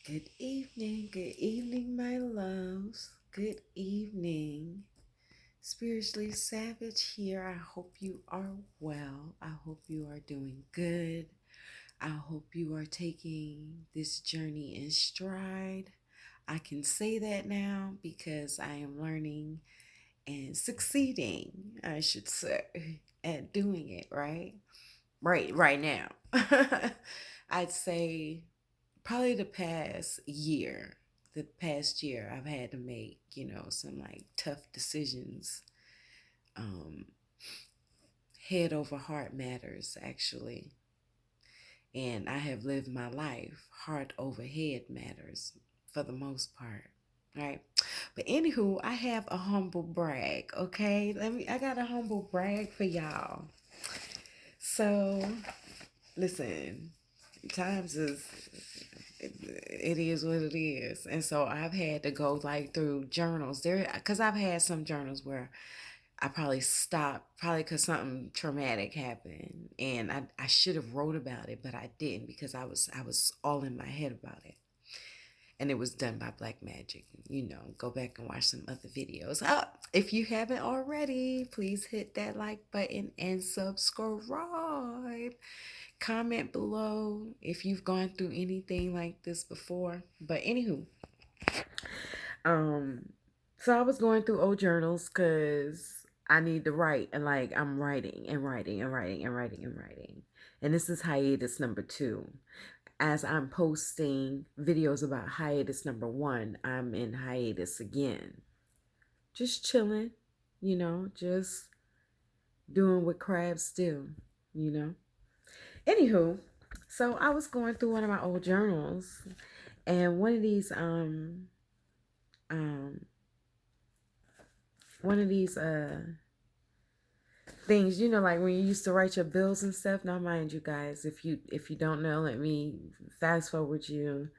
Good evening, my loves. Good evening. Spiritually Savage here. I hope you are well. I hope you are doing good. I hope you are taking this journey in stride. I can say that now because I am learning and succeeding, I should say, at doing it, right? Right now. I'd say probably the past year I've had to make some like tough decisions, um head over heart matters actually, and I have lived my life heart over head matters for the most part, right? But anywho, I have a humble brag. Okay, I got a humble brag for y'all. So listen, times is it is what it is. And so I've had to go like through journals there, because I've had some journals where I probably stopped, probably because something traumatic happened, and I should have wrote about it, but I didn't because I was all in my head about it. And it was done by Black Magic. Go back and watch some other videos. If you haven't already, please hit that like button and subscribe. Comment below if you've gone through anything like this before. But anywho, um, so I was going through old journals because I need to write, and like I'm writing and writing and writing and writing and writing. And this is hiatus number 2. As I'm posting videos about hiatus number 1, I'm in hiatus again. Just chilling, just doing what crabs do, you know. Anywho, so I was going through one of my old journals, and um one of these things, like when you used to write your bills and stuff. Now mind you guys, if you don't know, let me fast forward you.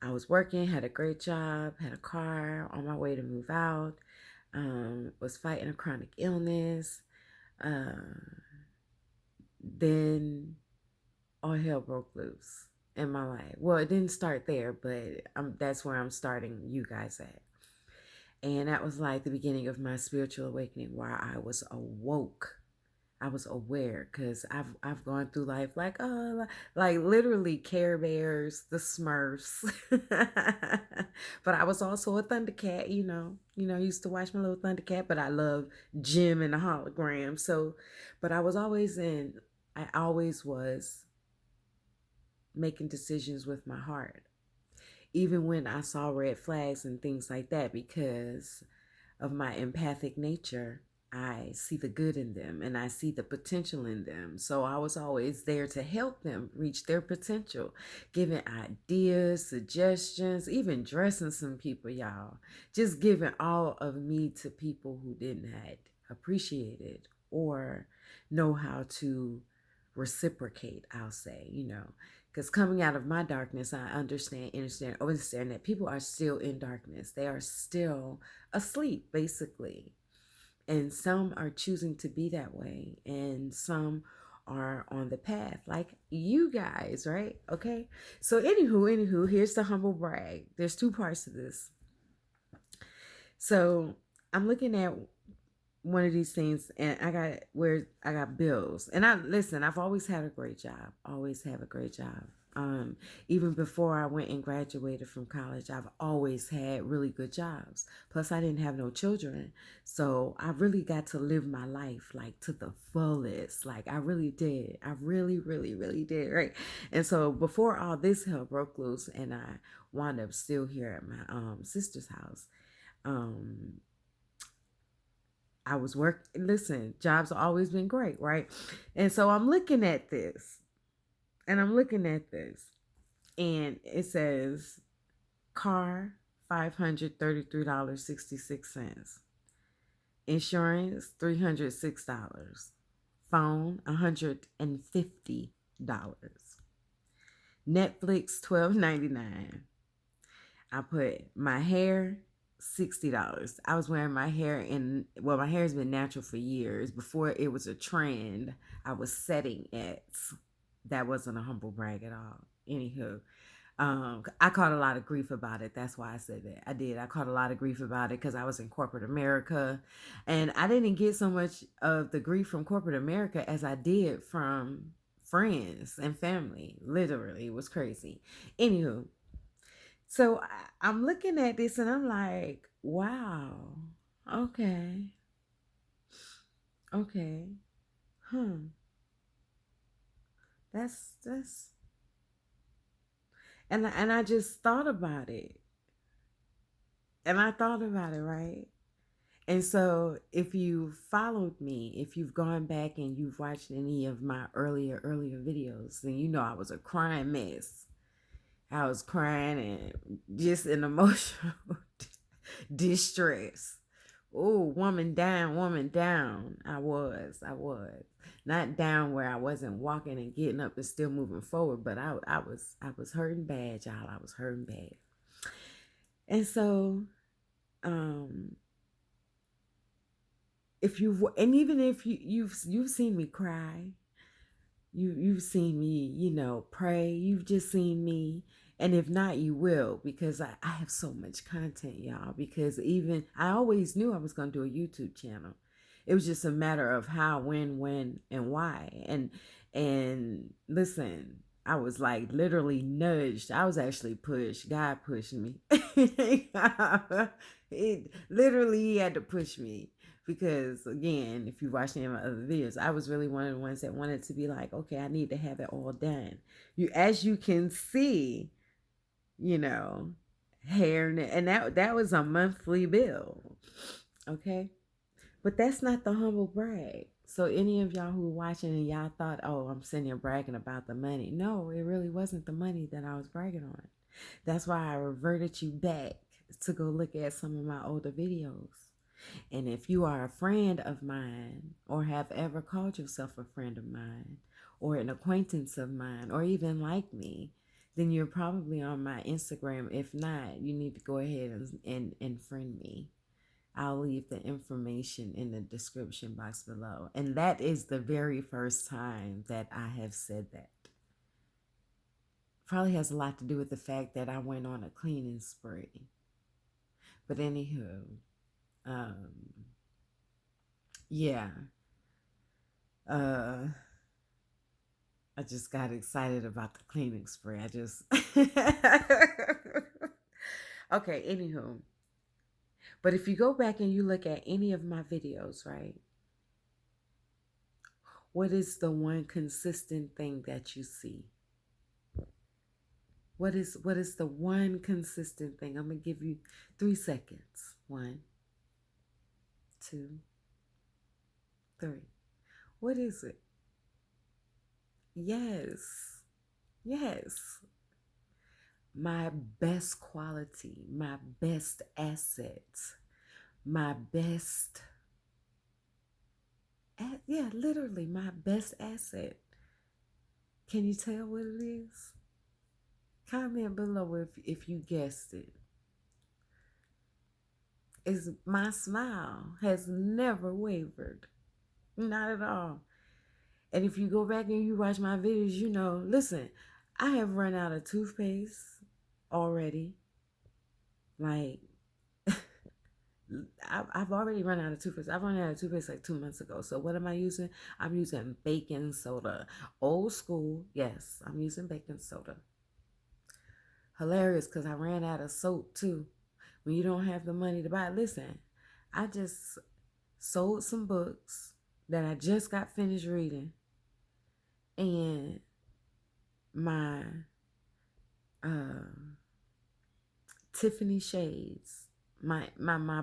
I was working, had a great job, had a car, on my way to move out, was fighting a chronic illness. Then all hell broke loose in my life. Well, it didn't start there, but that's where I'm starting you guys at. And that was like the beginning of my spiritual awakening, where I was awoke. I was aware, because I've gone through life like literally Care Bears, the Smurfs, but I was also a Thundercat. I used to watch my little Thundercat, but I love Jim and the hologram. So, but I always was making decisions with my heart, even when I saw red flags and things like that, because of my empathic nature. I see the good in them and I see the potential in them. So I was always there to help them reach their potential, giving ideas, suggestions, even dressing some people, y'all. Just giving all of me to people who didn't had appreciate it or know how to reciprocate, I'll say. Because coming out of my darkness, I understand that people are still in darkness. They are still asleep, basically. And some are choosing to be that way, and some are on the path, like you guys, right? Okay. So, anywho, here's the humble brag. There's 2 parts to this. So, I'm looking at one of these things, and I got bills, and I've always had a great job, always have a great job. Even before I went and graduated from college, I've always had really good jobs. Plus I didn't have no children, so I really got to live my life like to the fullest. Like I really did. I really, really, really did, right? And so before all this hell broke loose and I wound up still here at my sister's house, um I was listen, jobs have always been great, right? And so I'm looking at this, and and it says car $533.66, insurance $306, phone $150, Netflix $12.99. I put my hair $60. I was wearing my hair my hair's been natural for years. Before it was a trend, I was setting it. That wasn't a humble brag at all. Anywho, I caught a lot of grief about it. That's why I said that. I did. I caught a lot of grief about it because I was in corporate America, and I didn't get so much of the grief from corporate America as I did from friends and family. Literally, it was crazy. Anywho, so I'm looking at this and I'm like, wow, okay, okay, hmm, that's, and I just thought about it, and I thought about it, right? And so, if you followed me, if you've gone back and you've watched any of my earlier videos, then you know I was a crying mess. I was crying and just in emotional distress. Oh, woman down. I was not down where I wasn't walking and getting up and still moving forward, but I was hurting bad, y'all. I was hurting bad, and so um if you and even if you've seen me cry, you've seen me, pray, you've just seen me, and if not, you will, because I have so much content, y'all, because even I always knew I was going to do a YouTube channel. It was just a matter of how, when, and why. And listen, I was like literally nudged. I was actually pushed. God pushed me. It literally, he had to push me, because again, if you watch any of my other videos, I was really one of the ones that wanted to be like, okay, I need to have it all done. As you can see, you know, hair, and that was a monthly bill, okay. But that's not the humble brag. So any of y'all who are watching and y'all thought, oh, I'm sitting here bragging about the money. No, it really wasn't the money that I was bragging on. That's why I reverted you back to go look at some of my older videos. And if you are a friend of mine, or have ever called yourself a friend of mine, or an acquaintance of mine, or even like me, then you're probably on my Instagram. If not, you need to go ahead and friend me. I'll leave the information in the description box below. And that is the very first time that I have said that. Probably has a lot to do with the fact that I went on a cleaning spree. But anywho, um, yeah. Uh, I just got excited about the cleaning spree. I just okay, anywho. But if you go back and you look at any of my videos, right? What is the one consistent thing that you see? What is the one consistent thing? I'm gonna give you 3 seconds. 1, 2, 3. What is it? Yes. Yes. My best quality, my best assets, my best, yeah, literally my best asset. Can you tell what it is? Comment below if you guessed it. Is my smile has never wavered. Not at all. And if you go back and you watch my videos, listen, I have run out of toothpaste already. Like, I've already run out of toothpaste. I've run out of toothpaste like 2 months ago. So what am I using? I'm using baking soda. Old school. Yes, I'm using baking soda. Hilarious, because I ran out of soap too. When you don't have the money to buy it. Listen, I just sold some books that I just got finished reading. And my Tiffany shades, my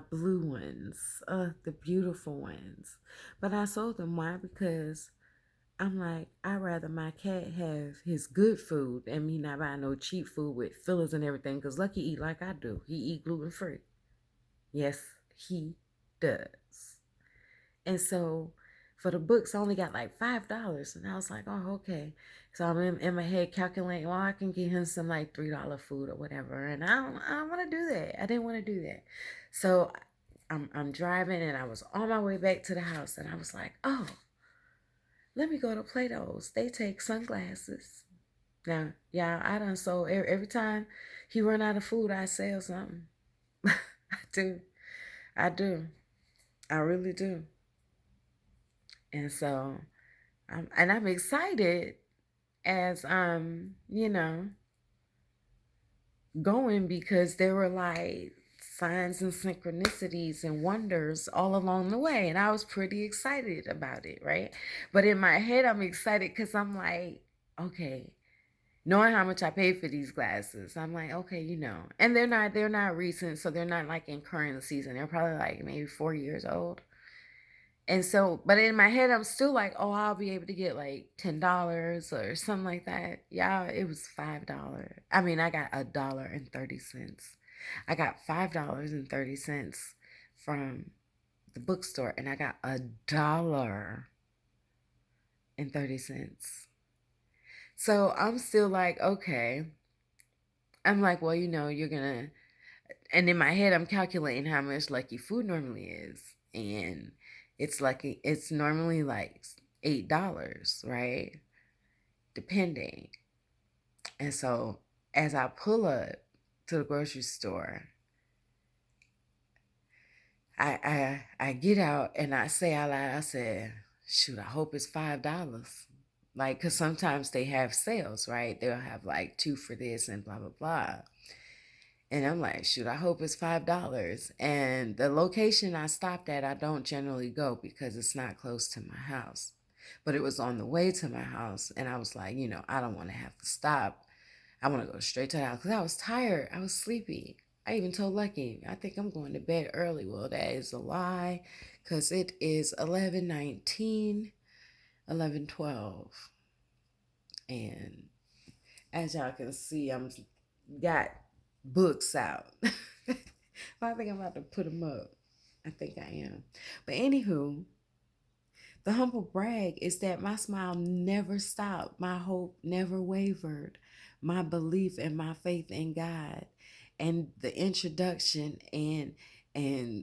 blue ones, the beautiful ones. But I sold them. Why? Because I'm like, I'd rather my cat have his good food and me not buy no cheap food with fillers and everything. Because Lucky eat like I do. He eat gluten free. Yes, he does. And so for the books, I only got like $5. And I was like, oh, okay. So I'm in my head calculating, well, I can get him some like $3 food or whatever. And I don't want to do that. I didn't want to do that. So I'm driving and I was on my way back to the house and I was like, oh, let me go to Plato's. They take sunglasses. Now, yeah, I done sold every time he run out of food, I sell something. I do. I do. I really do. And so I'm excited as going because there were like signs and synchronicities and wonders all along the way, and I was pretty excited about it, right? But in my head I'm excited because I'm like, okay, knowing how much I paid for these glasses, I'm like, okay, and they're not recent, so they're not like in current season. They're probably like maybe 4 years old. And so, but in my head, I'm still like, oh, I'll be able to get like $10 or something like that. Yeah, it was $5. I mean, I got $1.30. I got $5.30 from the bookstore, and I got $1.30. So I'm still like, okay. I'm like, well, you're gonna, and in my head, I'm calculating how much Lucky Food normally is, and it's normally like $8, right? Depending. And so as I pull up to the grocery store, I get out and I say out loud, I said, shoot, I hope it's $5. Like, cause sometimes they have sales, right? They'll have like two for this and blah blah blah. And I'm like, shoot, I hope it's $5. And the location I stopped at, I don't generally go because it's not close to my house. But it was on the way to my house. And I was like, I don't want to have to stop. I want to go straight to the house because I was tired. I was sleepy. I even told Lucky, I think I'm going to bed early. Well, that is a lie because it is 11:19, 11:12. And as y'all can see, I'm got books out. I think I'm about to put them up. I think I am. But anywho, the humble brag is that my smile never stopped. My hope never wavered. My belief and my faith in God. And the introduction and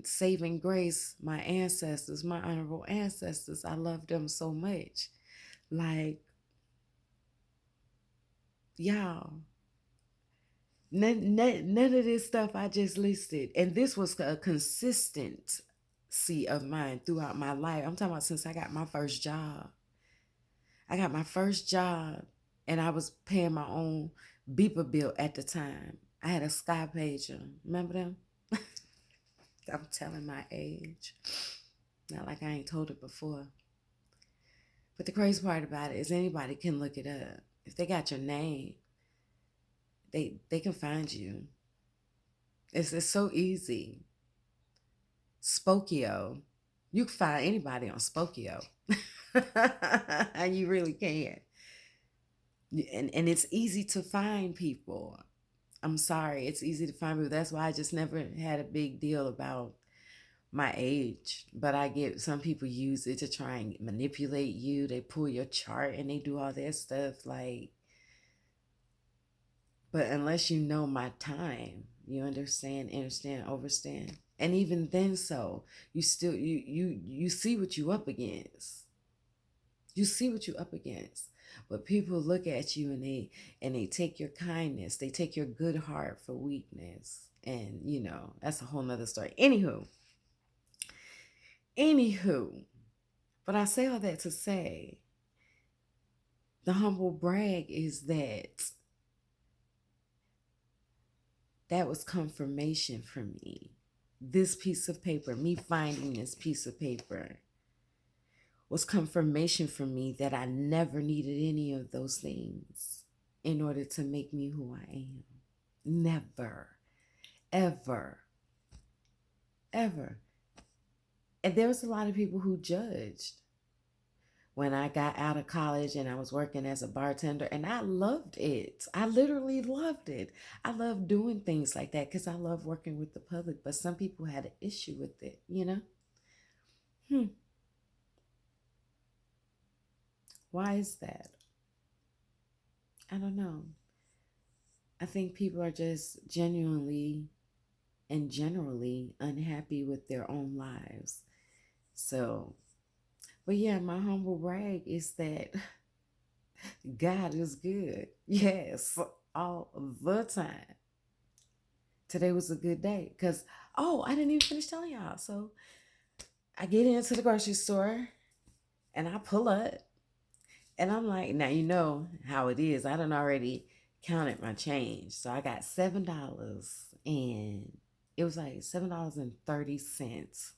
saving grace, my ancestors, my honorable ancestors, I love them so much. Like, y'all, none of this stuff I just listed. And this was a consistency of mine throughout my life. I'm talking about since I got my first job. I got my first job and I was paying my own beeper bill at the time. I had a Sky Pager. Remember them? I'm telling my age. Not like I ain't told it before. But the crazy part about it is anybody can look it up. If they got your name, they can find you. It's so easy. Spokio. You can find anybody on Spokio. And you really can. And it's easy to find people. I'm sorry, it's easy to find people. That's why I just never had a big deal about my age. But I get some people use it to try and manipulate you. They pull your chart and they do all that stuff. Like, but unless you know my time, you understand, overstand. And even then, so you still you see what you up against. You see what you up against. But people look at you and they take your kindness, they take your good heart for weakness. And that's a whole nother story. Anywho, but I say all that to say the humble brag is that was confirmation for me. This piece of paper, me finding this piece of paper, was confirmation for me that I never needed any of those things in order to make me who I am. Never, ever, ever. And there was a lot of people who judged when I got out of college and I was working as a bartender, and I loved it. I literally loved it. I love doing things like that because I love working with the public, but some people had an issue with it. Why is that? I don't know. I think people are just genuinely and generally unhappy with their own lives. So, but yeah, my humble brag is that God is good. Yes, all the time. Today was a good day because, oh, I didn't even finish telling y'all. So I get into the grocery store and I pull up and I'm like, now you know how it is. I done already counted my change. So I got $7 and it was like $7.30.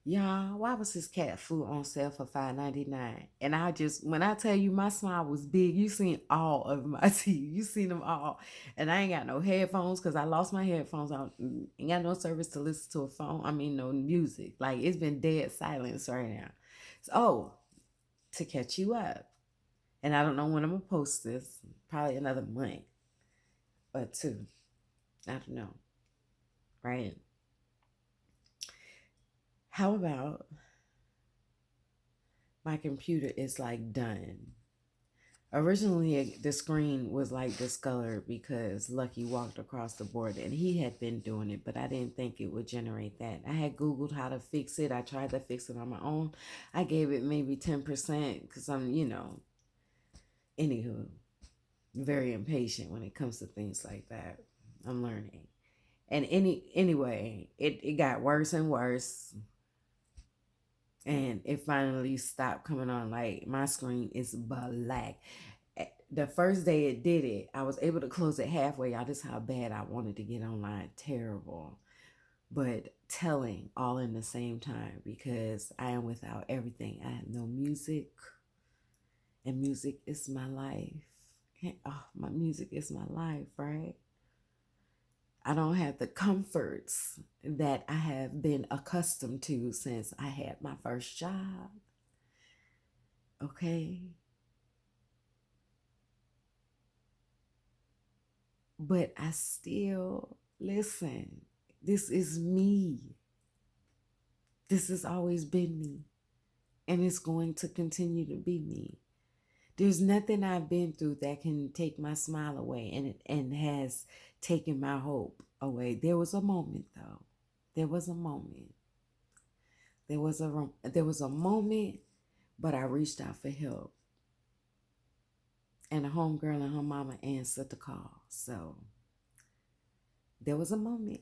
Y'all, why was this cat food on sale for $5.99? And I just, when I tell you my smile was big, you seen all of my teeth. You seen them all. And I ain't got no headphones because I lost my headphones. I ain't got no service to listen to a phone. I mean, no music. Like, it's been dead silence right now. So, oh, to catch you up. And I don't know when I'm going to post this. Probably another month or two. I don't know. Right? How about my computer is like done? Originally, the screen was like discolored because Lucky walked across the board and he had been doing it, but I didn't think it would generate that. I had Googled how to fix it. I tried to fix it on my own. I gave it maybe 10% because I'm, anywho, very impatient when it comes to things like that. I'm learning. And anyway, it got worse and worse. And it finally stopped coming on. Like, my screen is black. The first day it did it, I was able to close it halfway. Y'all, this is how bad I wanted to get online. Terrible. But telling all in the same time because I am without everything. I have no music. And music is my life. Oh, my music is my life, right? I don't have the comforts that I have been accustomed to since I had my first job. Okay? But I still listen. This is me. This has always been me. And it's going to continue to be me. There's nothing I've been through that can take my smile away and has taken my hope away. There was a moment though. There was a moment. There was a moment, but I reached out for help. And a homegirl and her mama answered the call. So there was a moment.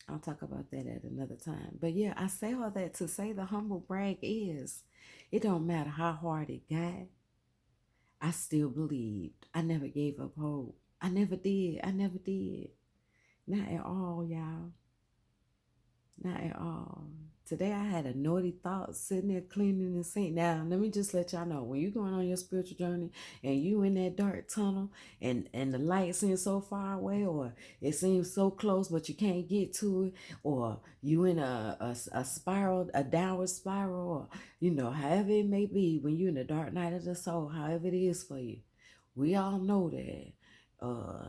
I'll talk about that at another time. But yeah, I say all that to say the humble brag is it don't matter how hard it got. I still believed. I never gave up hope. I never did. I never did. Not at all, y'all. Not at all. Today I had a naughty thought sitting there cleaning the sink. Now, let me just let y'all know, when you're going on your spiritual journey and you in that dark tunnel and the light seems so far away or it seems so close but you can't get to it, or you in a spiral, a downward spiral, or, however it may be, when you're in the dark night of the soul, however it is for you, we all know that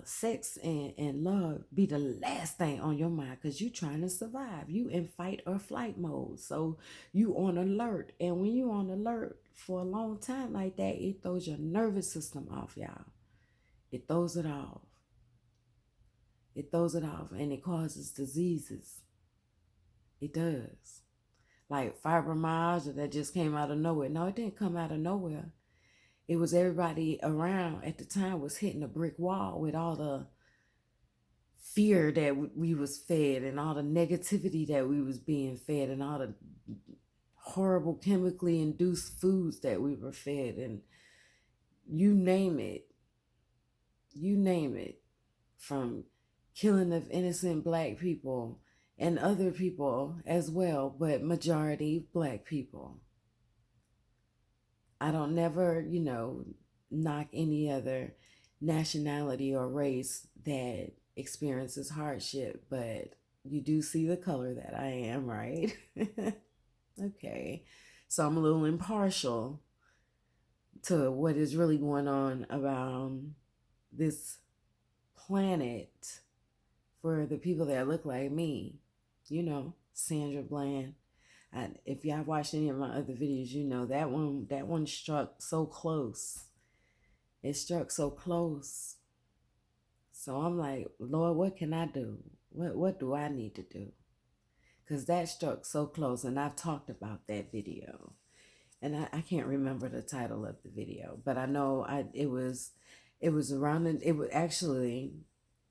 sex and love be the last thing on your mind because you trying to survive. You in fight or flight mode. So you on alert. And when you on alert for a long time like that, it throws your nervous system off, y'all. It throws it off. It throws it off and it causes diseases. It does. Like fibromyalgia that just came out of nowhere. No, it didn't come out of nowhere. It was everybody around at the time was hitting a brick wall with all the fear that we was fed and all the negativity that we was being fed and all the horrible chemically induced foods that we were fed, and you name it, from killing of innocent black people and other people as well, but majority black people. I don't never, knock any other nationality or race that experiences hardship, but you do see the color that I am, right? Okay. So I'm a little impartial to what is really going on around this planet for the people that look like me. Sandra Bland. If y'all watched any of my other videos, that one struck so close. It struck so close. So I'm like, Lord, what can I do? What do I need to do? Because that struck so close, and I've talked about that video. and I can't remember the title of the video, but I know it was around it was actually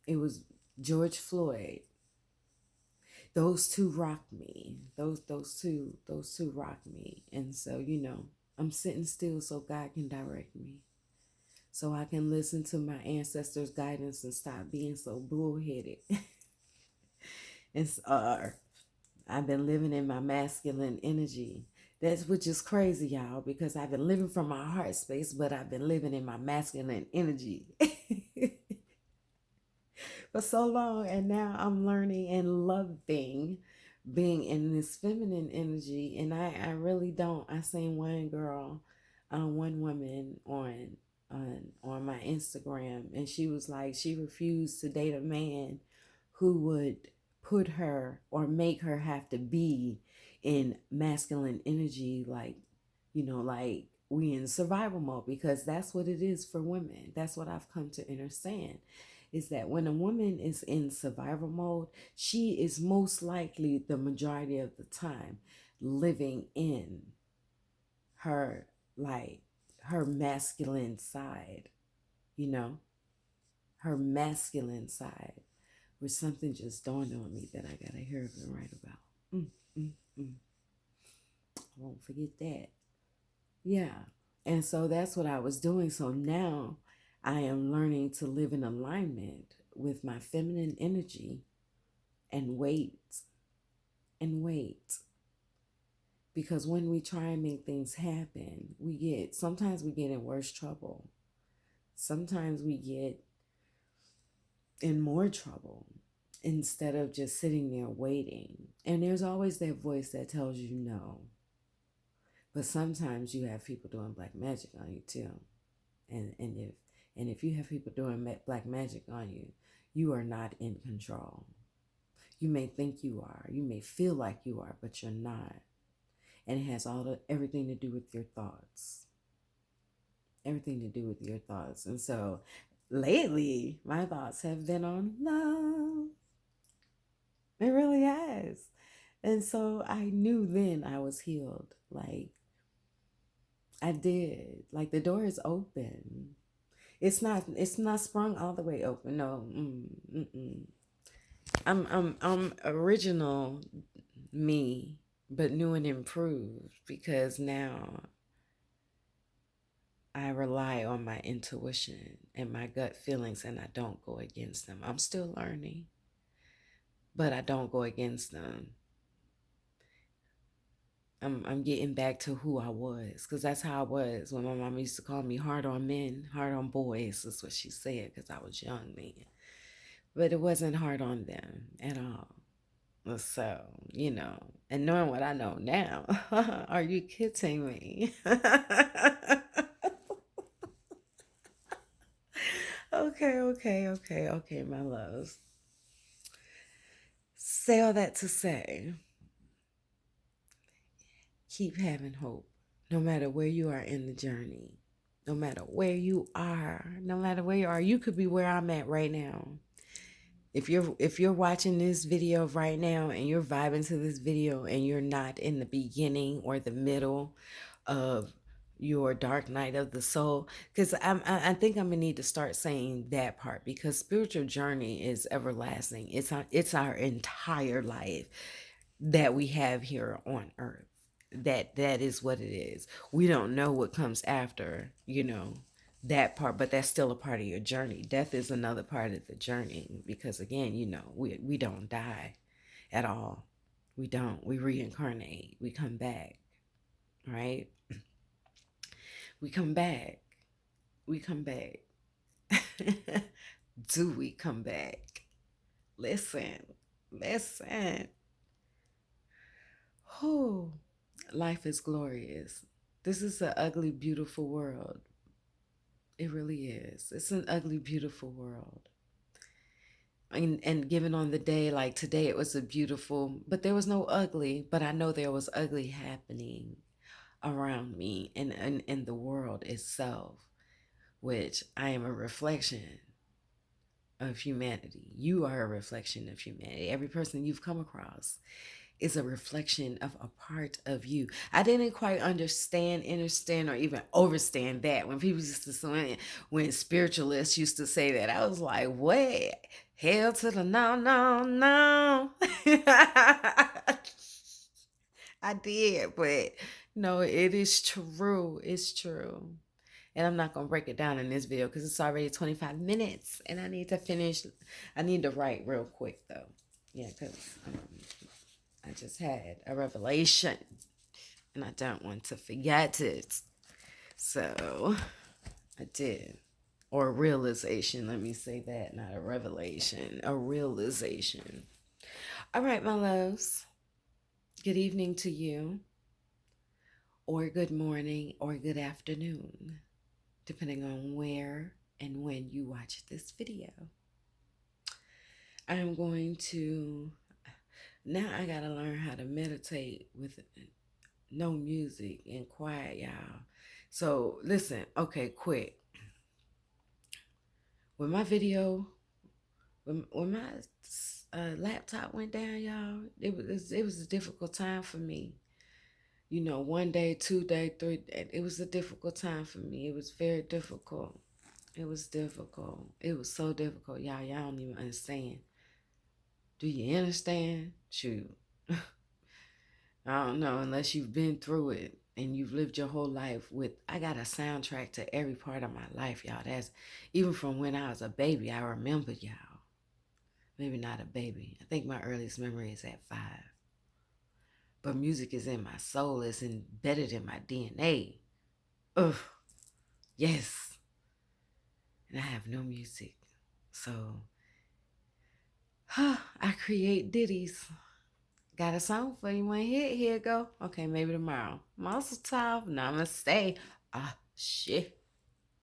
it was George Floyd. Those two rock me. Those two rock me. And so, I'm sitting still so God can direct me. So I can listen to my ancestors' guidance and stop being so bullheaded. and I've been living in my masculine energy. That's which is crazy, y'all, because I've been living from my heart space, but I've been living in my masculine energy for so long. And now I'm learning and loving being in this feminine energy. And I really don't. I seen one girl, one woman on my Instagram, and she was like, she refused to date a man who would put her or make her have to be in masculine energy, like, like we in survival mode, because that's what it is for women. That's what I've come to understand, is that when a woman is in survival mode, she is most likely the majority of the time living in her, like, her masculine side, you know, her masculine side, where something just dawned on me that I gotta hear it right about. Mm, mm, mm. I won't forget that. Yeah. And so that's what I was doing. So now I am learning to live in alignment with my feminine energy and wait and wait. Because when we try and make things happen, sometimes we get in worse trouble. Sometimes we get in more trouble instead of just sitting there waiting. And there's always that voice that tells you no. But sometimes you have people doing black magic on you too. And if you have people doing black magic on you, you are not in control. You may think you are, you may feel like you are, but you're not. And it has everything to do with your thoughts. Everything to do with your thoughts. And so lately, my thoughts have been on love. It really has. And so I knew then I was healed. Like, I did. Like, the door is open. It's not sprung all the way open. No. I'm original me, but new and improved, because now I rely on my intuition and my gut feelings, and I don't go against them. I'm still learning, but I don't go against them. I'm getting back to who I was, because that's how I was when my mom used to call me hard on men, hard on boys. That's what she said, because I was young then. But it wasn't hard on them at all. So, and knowing what I know now, are you kidding me? Okay, my loves. Say all that to say, keep having hope, no matter where you are in the journey. No matter where you are, you could be where I'm at right now. If you're watching this video right now and you're vibing to this video and you're not in the beginning or the middle of your dark night of the soul, because I think I'm gonna need to start saying that part, because spiritual journey is everlasting. It's our entire life that we have here on earth. That is what it is. We don't know what comes after, that part, but that's still a part of your journey. Death is another part of the journey, because again, we don't die at all. We don't. We reincarnate. We come back, right? We come back. We come back. Do we come back? Listen. Oh, life is glorious. This is an ugly, beautiful world. It really is. It's an ugly, beautiful world. And given on the day, like today, it was a beautiful, but there was no ugly, but I know there was ugly happening around me and in the world itself, which I am a reflection of humanity. You are a reflection of humanity. Every person you've come across is a reflection of a part of you. I didn't quite understand, understand, or even overstand that when people used to say, when spiritualists used to say that. I was like, what? Hell to the no, no, no. I did, but no, it is true. It's true. And I'm not going to break it down in this video because it's already 25 minutes and I need to finish. I need to write real quick though. Yeah, because I just had a revelation and I don't want to forget it. So I did. Or a realization. Let me say that, not a revelation. A realization. All right, my loves. Good evening to you, or good morning, or good afternoon, depending on where and when you watch this video. I'm going to, now I got to learn how to meditate with no music and quiet, y'all. So listen, okay, quick. When my video, when my laptop went down, y'all, it was a difficult time for me. You know, 1 day, 2 day, 3 day. It was a difficult time for me. It was very difficult. It was difficult. It was so difficult, y'all. Y'all don't even understand. Do you understand? Shoot. I don't know, unless you've been through it and you've lived your whole life with, I got a soundtrack to every part of my life, y'all. That's even from when I was a baby, I remember, y'all. Maybe not a baby. I think my earliest memory is at 5. But music is in my soul. It's embedded in my DNA. Ugh. Yes. And I have no music. So, I create ditties. Got a song for you. Want to hit? Here it go. Okay, maybe tomorrow. Muscle top. Namaste. Ah, shit.